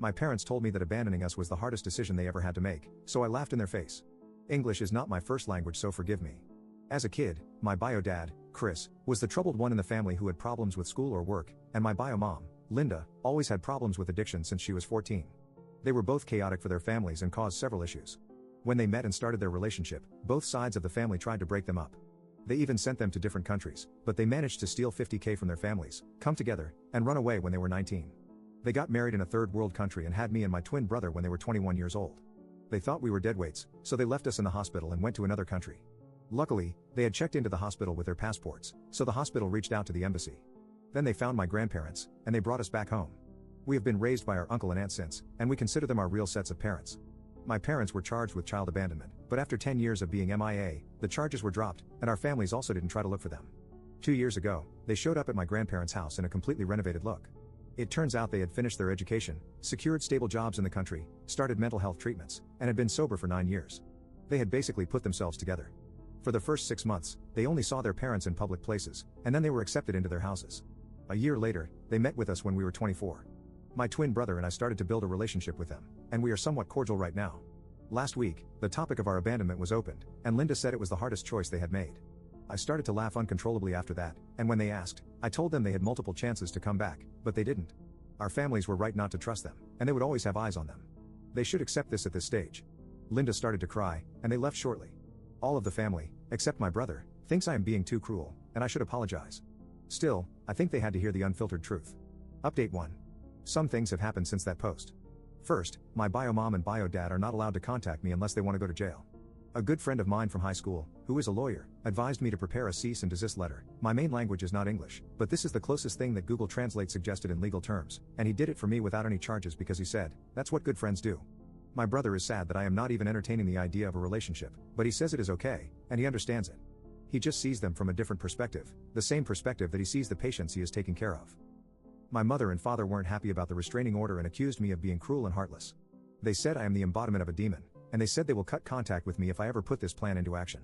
My parents told me that abandoning us was the hardest decision they ever had to make, so I laughed in their face. English is not my first language, so forgive me. As a kid, my bio dad, Chris, was the troubled one in the family who had problems with school or work, and my bio mom, Linda, always had problems with addiction since she was 14. They were both chaotic for their families and caused several issues. When they met and started their relationship, both sides of the family tried to break them up. They even sent them to different countries, but they managed to steal $50K from their families, come together, and run away when they were 19. They got married in a third world country and had me and my twin brother when they were 21 years old. They thought we were deadweights, so they left us in the hospital and went to another country. Luckily, they had checked into the hospital with their passports, so the hospital reached out to the embassy. Then they found my grandparents, and they brought us back home. We have been raised by our uncle and aunt since, and we consider them our real sets of parents. My parents were charged with child abandonment, but after 10 years of being MIA, the charges were dropped, and our families also didn't try to look for them. 2 years ago, they showed up at my grandparents' house in a completely renovated look. It turns out they had finished their education, secured stable jobs in the country, started mental health treatments, and had been sober for 9 years. They had basically put themselves together. For the first 6 months, they only saw their parents in public places, and then they were accepted into their houses. A year later, they met with us when we were 24. My twin brother and I started to build a relationship with them, and we are somewhat cordial right now. Last week, the topic of our abandonment was opened, and Linda said it was the hardest choice they had made. I started to laugh uncontrollably after that, and when they asked, I told them they had multiple chances to come back, but they didn't. Our families were right not to trust them, and they would always have eyes on them. They should accept this at this stage. Linda started to cry, and they left shortly. All of the family, except my brother, thinks I am being too cruel, and I should apologize. Still, I think they had to hear the unfiltered truth. Update 1. Some things have happened since that post. First, my bio mom and bio dad are not allowed to contact me unless they want to go to jail. A good friend of mine from high school, who is a lawyer, advised me to prepare a cease and desist letter. My main language is not English, but this is the closest thing that Google Translate suggested in legal terms, and he did it for me without any charges because he said, that's what good friends do. My brother is sad that I am not even entertaining the idea of a relationship, but he says it is okay, and he understands it. He just sees them from a different perspective, the same perspective that he sees the patients he is taking care of. My mother and father weren't happy about the restraining order and accused me of being cruel and heartless. They said I am the embodiment of a demon, and they said they will cut contact with me if I ever put this plan into action.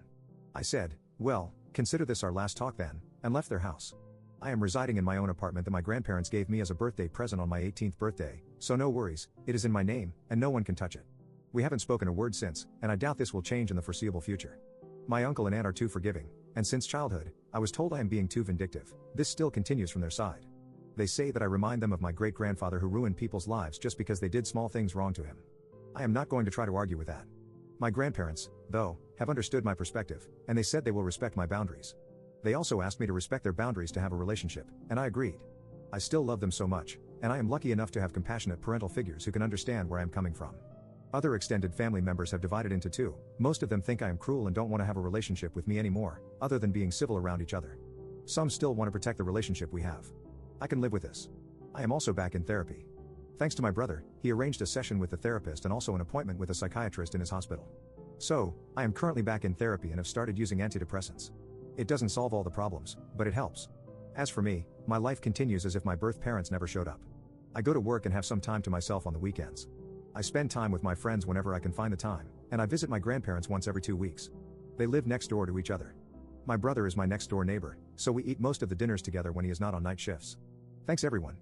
I said, well, consider this our last talk then, and left their house. I am residing in my own apartment that my grandparents gave me as a birthday present on my 18th birthday, so no worries, it is in my name, and no one can touch it. We haven't spoken a word since, and I doubt this will change in the foreseeable future. My uncle and aunt are too forgiving, and since childhood, I was told I am being too vindictive. This still continues from their side. They say that I remind them of my great-grandfather who ruined people's lives just because they did small things wrong to him. I am not going to try to argue with that. My grandparents, though, have understood my perspective, and they said they will respect my boundaries. They also asked me to respect their boundaries to have a relationship, and I agreed. I still love them so much, and I am lucky enough to have compassionate parental figures who can understand where I am coming from. Other extended family members have divided into two. Most of them think I am cruel and don't want to have a relationship with me anymore, other than being civil around each other. Some still want to protect the relationship we have. I can live with this. I am also back in therapy. Thanks to my brother, he arranged a session with the therapist and also an appointment with a psychiatrist in his hospital. So, I am currently back in therapy and have started using antidepressants. It doesn't solve all the problems, but it helps. As for me, my life continues as if my birth parents never showed up. I go to work and have some time to myself on the weekends. I spend time with my friends whenever I can find the time, and I visit my grandparents once every 2 weeks. They live next door to each other. My brother is my next door neighbor, so we eat most of the dinners together when he is not on night shifts. Thanks everyone.